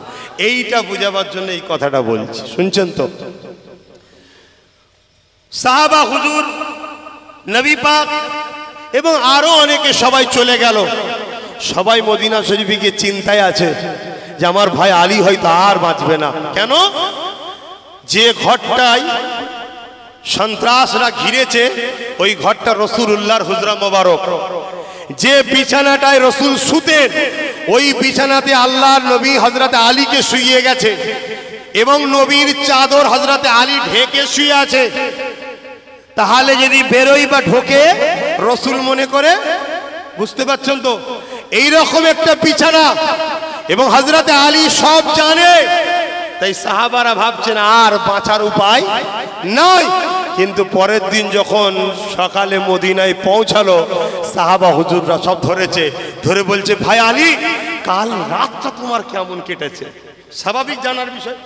এইটা বুঝাবার জন্য এই কথাটা বলছি, শুনছেন তো? সাহাবা হুজুর, নবী পাক এবং আরো অনেকে সবাই চলে গেল। সবাই মদিনা শরীফে গিয়ে চিন্তায় আছে যে আমার ভাই আলী হয়তো আর বাঁচবে না। কেন? যে ঘরটায় সন্ত্রাসরা ঘিরেছে, ওই ঘরটা রাসূলুল্লাহর হুজরা মোবারক। যে বিছানাটায় রসুল শুতেন, ওই বিছানাতে আল্লাহর নবী হযরতে আলীকে শুইয়ে গেছে, এবং নবীর চাদর হযরতে আলী ঢেকে শুয়ে আছে। তাহলে যদি বেরোই বা ঢোকে, রসুল মনে করে, বুঝতে পারছেন তো, এইরকম একটা বিছানা, এবং হযরতে আলী সব জানে। তাই সাহাবারা ভাবছেন আর বাঁচার উপায় নাই। কিন্তু পরের দিন যখন সকালে মদিনায় পৌঁছালো, সাহাবা হুজুররা সব ধরেছে, ধরে বলছে, ভাই আলী, কাল রাতটা তোমার কেমন কেটেছে? স্বাভাবিক জানার বিষয়,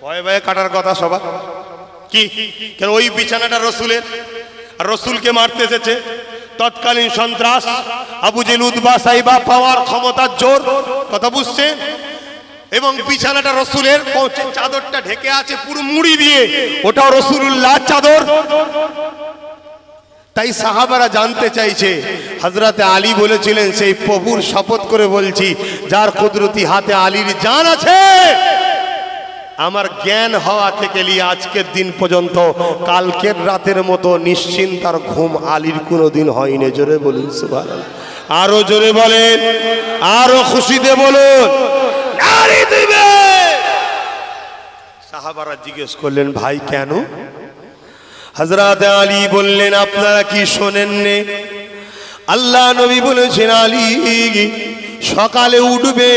ভয়ে ভয়ে কাটার কথা সবার। কি? কেন? ওই বিছানাটা রসুলের, আর রসুলকে মারতে এসেছে তৎকালীন সন্ত্রাস, আবু জেহেল, উতবা, সাইবা, পাওয়ার ক্ষমতার জোর, কথা বুঝছেন? এবং বিছানাটা রসুলের, চাদরটা ঢেকে আছে পুরো মুড়ি দিয়ে, ওটাও রাসূলুল্লাহর চাদর। তাই সাহাবারা জানতে চাইছে, হযরতে আলী বলেছিলেন, সেই প্রভুর শপথ করে বলছি, যার কুদরতি হাতে আলীর জান আছে, আমার জ্ঞান হওয়া থেকে নিয়ে আজকের দিন পর্যন্ত কালকের রাতের মতো নিশ্চিন্তার ঘুম আলীর কোনোদিন হয়নি। জোরে বলুন সুবহানাল্লাহ। আরো জোরে বলেন, আরো খুশিতে বলুন, নারী দিবে। সাহাবারা জিজ্ঞেস করলেন, ভাই কেন? হযরতে আলী বললেন, আপনারা কি শোনেননি? আল্লাহ নবী বলেছেন, আলী সকালে উঠবে,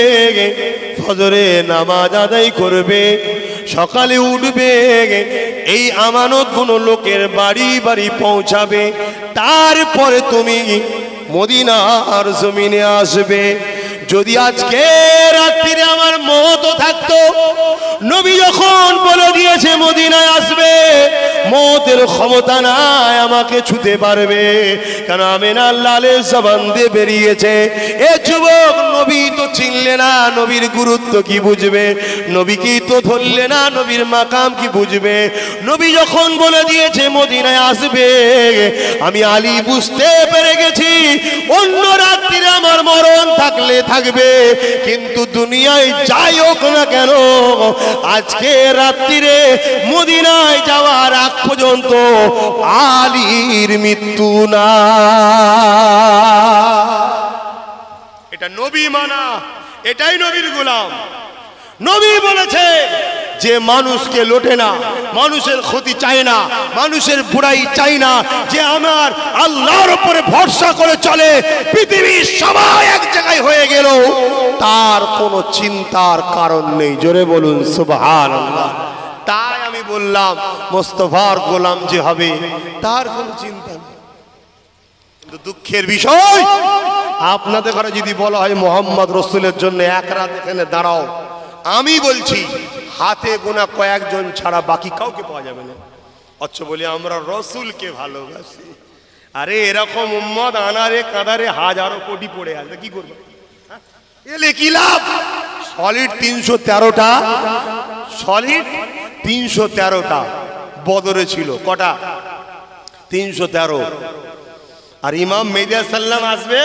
ফজরে নামাজ আদায় করবে, সকালে উঠবে, এই আমানতগুলো লোকের বাড়ি বাড়ি পৌঁছাবে, তারপরে তুমি মদিনার জমিনে আসবে। যদি আজকে রাত্রিরে আমার মত থাকতো, নবী যখন বলে দিয়েছে মদিনায় আসবে, মতের ক্ষমতা নাই আমাকে ছুতে পারবে, কারণ আমিনার লালের জবান দিয়ে বেরিয়েছে। এ যুবক, নবী তো চিনলে না, নবীর গুরুত্ব কি বুঝবে? নবীকেই তো ধরলে না, নবীর মাকাম কি বুঝবে? নবী যখন বলে দিয়েছে মদিনায় আসবে, আমি আলী বুঝতে পেরে গেছি, অন্য রাত্রিরে আমার মরণ থাকলে থাকবে, কিন্তু দুনিয়ায় যাই হোক না কেন, আজকে রাত্রিরে মদিনায় যাওয়ার আগ পর্যন্ত আলীর মৃত্যু না। এটা নবী মানা, এটাই নবীর গোলাম। নবী বলেছে যে মানুষকে লোটে না, মানুষের ক্ষতি চায় না, মানুষের বুড়াই চাই না, যে আমার আল্লাহর উপরে ভরসা করে চলে, পৃথিবীর সবাই এক জায়গায় হয়ে গেল তার কোনো চিন্তার কারণ নেই। জোরে বলুন সুবহানাল্লাহ। তাই আমি বললাম মোস্তফার গোলাম যে হবে তার কোনো চিন্তা নেই। কিন্তু দুঃখের বিষয়, আপনাদের ঘরে যদি বলা হয় মোহাম্মদ রসুলের জন্য এক রাত এখানে দাঁড়াও, আমি বলছি হাতে গোনা কয়েকজন ছাড়া বাকি কাউকে পাওয়া যাবে না। অথচ বলি আমরা রসুলকে ভালোবাসি। আরে এরকম উম্মত আনারে কাদারে হাজারো কোটি পড়ে আসবে, কি করবে? এলে কি লাভ? সলিড 313টা, সলিড 313টা বদরে ছিল। কটা? 313। আর ইমাম মেহদী সাল্লাম আসবে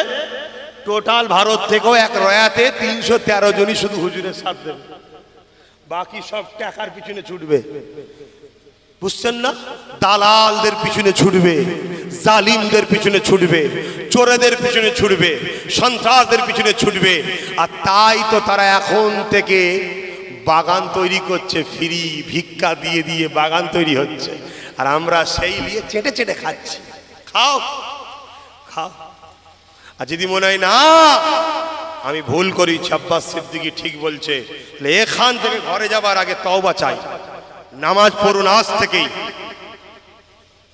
টোটাল ভারত থেকেও এক রয়াতে 313 জনই শুধু হুজুরের সাথ দেবে, বাকি সব টাকার পিছনে ছুটবে। বুঝছেন না? দালালদের পিছনে ছুটবে, জালিমদের পিছনে ছুটবে, চোরেদের পিছনে ছুটবে, সন্ত্রাসদের পিছনে ছুটবে। আর তাই তো তারা এখন থেকে বাগান তৈরি করছে, ফ্রি ভিক্ষা দিয়ে দিয়ে বাগান তৈরি হচ্ছে, আর আমরা সেই নিয়ে চেটে চেটে খাচ্ছি। খাও খাও। আর যদি মনে হয় না আমি ভুল করি, আব্বাস সিদ্দিকী ঠিক বলছে, এখান থেকে ঘরে যাবার আগে তওবা চাই। নামাজ পড়ুন আজ থেকেই,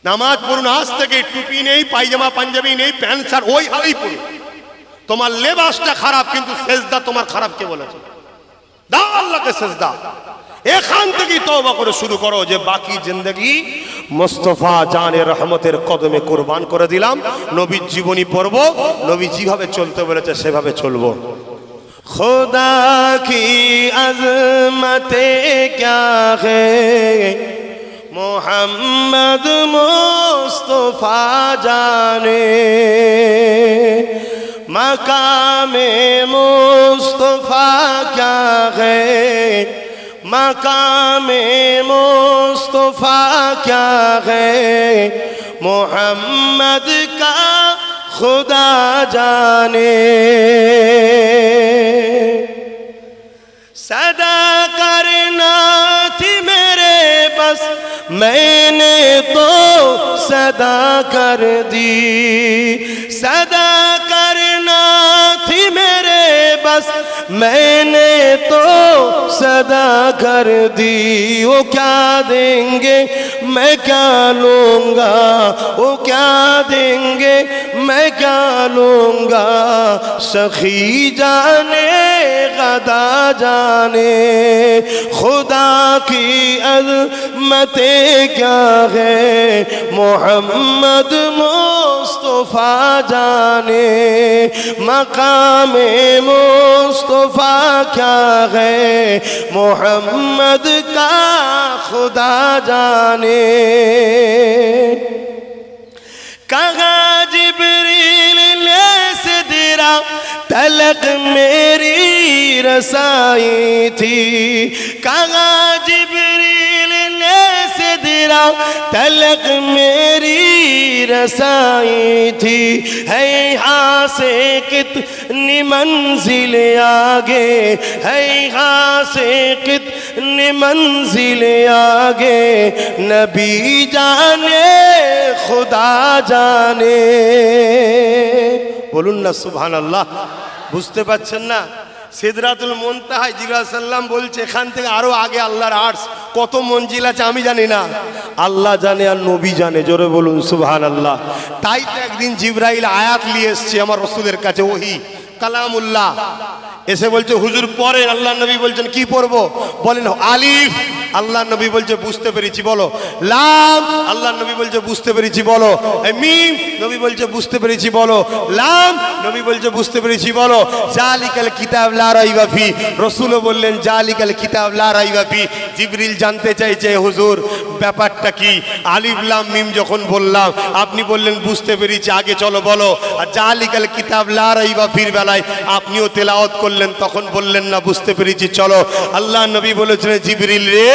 নামাজ পড়ুন আজ থেকেই। টুপি নেই, পায়জামা পাঞ্জাবি নেই, প্যান্ট শার্ট ওই হালেই পড়ুন। তোমার লেবাসটা খারাপ, কিন্তু সেজদা তোমার খারাপ কে বলেছে? দাও আল্লাহকে সেজদা। এখান থেকেই তওবা করে শুরু করো যে বাকি জিন্দেগি মুস্তাফা জানের রহমতের কদমে কুরবান করে দিলাম। নবীর জীবনী পড়ব, নবী যেভাবে চলতে বলেছে সেভাবে চলবো। खुदा की अज़मते क्या है, मोहम्मद मुस्तफा जाने, मकामे मुस्तफा क्या है, मकामे मुस्तफा क्या है, मोहम्मद का खुदा जाने। सदा करना थी मेरे बस, मैंने तो सदा कर दी, सदा करना थी मेरे बस, मैंने तो सदा कर दी। वो क्या देंगे मैं क्या लूँगा, वो क्या देंगे मैं क्या लूँगा, सखी जाने गदा जाने, खुदा की अज़मतें क्या है, मोहम्मद मुस्तफा जाने, मकामे मुस्तफा क्या है, मोहम्मद का खुदा जाने। कहा जिब्रील ले सिदरा तलक मेरी रसाई थी, कहा जिब्रील ले सिदरा तलक मेरी रसाई थी, है यहाँ से कितनी मंजिल आगे, है यहाँ से कितनी मंजिल आगे, नबी जाने खुदा जाने। বলুন না সুবহানাল্লাহ। বুঝতে পারছেন না? সিদরাতুল মুনতাহা জিবরাইল সাল্লাম বলছে এখান থেকে আরো আগে আল্লাহর আরশ কত মঞ্জিল আছে আমি জানি না, আল্লাহ জানে আর নবী জানে। জোরে বলুন সুবহানাল্লাহ। তাই তো একদিন জিবরাইল আয়াত নিয়ে এসেছে আমার রাসূলের কাছে, ওহী কালামুল্লাহ। এসে বলছে হুজুর পড়েন। আল্লাহ নবী বলছেন কি পড়বো? বলেন আলিফ। আল্লাহ নবী বলছে বুঝতে পেরেছি বলো। লাম। আল্লাহ নবী বলছে বুঝতে পেরেছি বলো। মিম। নবী বলছে বুঝতে পেরেছি বলো। লাম। নবী বলছে বুঝতে পেরেছি বলো। জালিকাল কিতাব লা রাইবা ফি। রাসূলও বললেন জালিকাল কিতাব লা রাইবা ফি। জিবরিল জানতে চাইছে হুজুর ব্যাপারটা কি? আলিফ লাম মিম যখন বললাম আপনি বললেন বুঝতে পেরেছি, আগে চলো বলো। আর জালিকাল কিতাব লা রাইবা ফির বেলা বেলায় আপনিও তেলাওয়াত করলেন, তখন বললেন না বুঝতে পেরেছি চলো। আল্লাহ নবী বলেছিলেন জিবরিল রে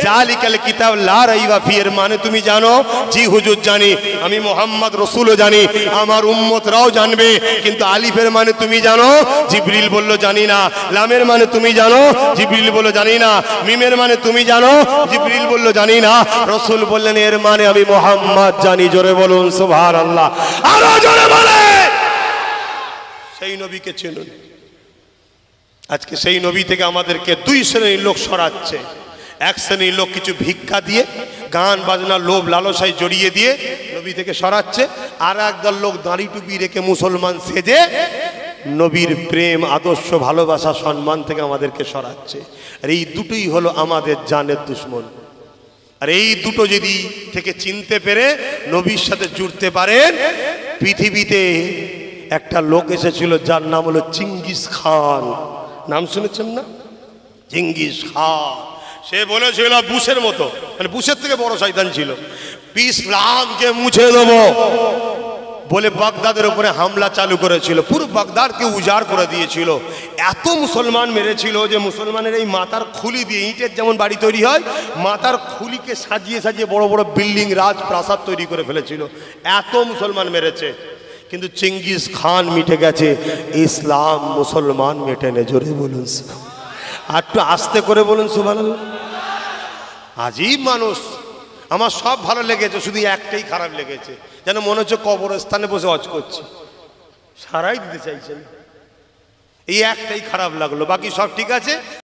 জালিকাল কিতাব লা রাইবা ফি, এর মানে তুমি জানো? জি হুজুর জানি, আমি মুহাম্মদ রাসূলও জানি, আমার উম্মতরাও জানবে, কিন্তু আলিফের মানে তুমি জানো? জিবরিল বলল জানি না। লামের মানে তুমি জানো? জিবরিল বলল জানি না। মিমের মানে তুমি জানো? জিবরিল বলল জানি না। রাসূল বললেন এর মানে আমি মুহাম্মদ জানি। জোরে বলুন সুবহানাল্লাহ, আরো জোরে বলেন। সেই নবীকে চিনুন। আজকে সেই নবী থেকে আমাদেরকে দুই শ্রেণীর লোক সরাচ্ছে। এক শ্রেণীর লোক কিছু ভিক্ষা দিয়ে, গান বাজনা, লোভ লালসায় জড়িয়ে দিয়ে নবী থেকে সরাচ্ছে। আর একদল লোক দাড়ি টুপি রেখে মুসলমান সেজে নবীর প্রেম, আদর্শ, ভালোবাসা, সম্মান থেকে আমাদেরকে সরাচ্ছে। আর এই দুটোই হলো আমাদের জানের দুশ্মন। আর এই দুটো যদি থেকে চিনতে পেরে নবীর সাথে জুড়তে পারেন, পৃথিবীতে একটা লোক এসেছিল যার নাম হলো চিঙ্গিস খান। নাম শুনেছেন না? চিঙ্গিস খান। সে বলেছিল বুশের মতো, মানে বুশের থেকে বড় শয়তান ছিল, ইসলামকে মুছে দেবো বলে বাগদাদের উপরে হামলা চালু করেছিল। পুরো বাগদাদকে উজাড় করে দিয়েছিল। এত মুসলমান মেরেছিল যে মুসলমানের এই মাথার খুলি দিয়ে, ইটের যেমন বাড়ি তৈরি হয়, মাথার খুলিকে সাজিয়ে সাজিয়ে বড় বড় বিল্ডিং, রাজপ্রাসাদ তৈরি করে ফেলেছিল। এত মুসলমান মেরেছে। কিন্তু চিঙ্গিস খান মিটে গেছে, ইসলাম মুসলমান মেটেনে। জোরে বলুন, আর একটু আস্তে করে বলুন সুবহানাল্লাহ। আজীব মানুষ। আমার সব ভালো লেগেছে, শুধু একটাই খারাপ লেগেছে, যেন মনে হচ্ছে কবরস্থানে বসে হজ করছি, সারাই দিতে চাইছেন। এই একটাই খারাপ লাগলো, বাকি সব ঠিক আছে।